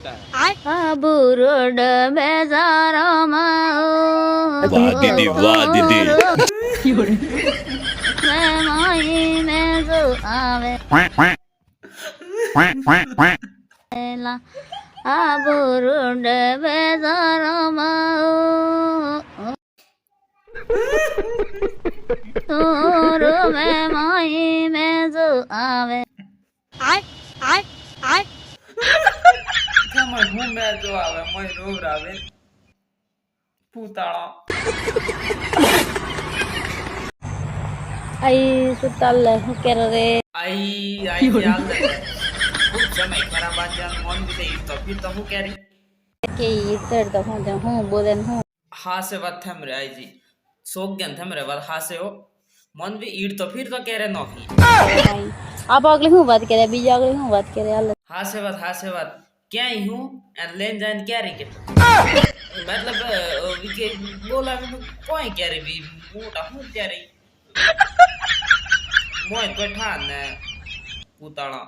बुरुड बेजारमा वाह दीदी वाह दीदी माई में जो आवे ला बुरुड बेजारमा तोर में माई में जो आवे आय आय आय હું મેં જો આવે મય રોગ આવે પૂતાળા आई सुतल के रे આઈ ચાલ ખૂબ સમય ખરાબ આજે મન દે તો ફિર તો હું કરી के इतर तो हूँ बोलन हूँ હા સે વાત થમ રે આઈજી સોગ્યન થમ રે વાત હા સે હો મન બી ઈડ તો ફિર તો કેરે નોખી आप अगले हूँ बात करे बीजा अगले हूँ बात करे हाल હા સે વાત ક્યાંય હું અને લેન જાન ક્યારે કે મતલબ વિકે બોલાવે કોઈ ક્યારે બી મોટા હું ત્યારે મોય બેઠા ને પૂતાળા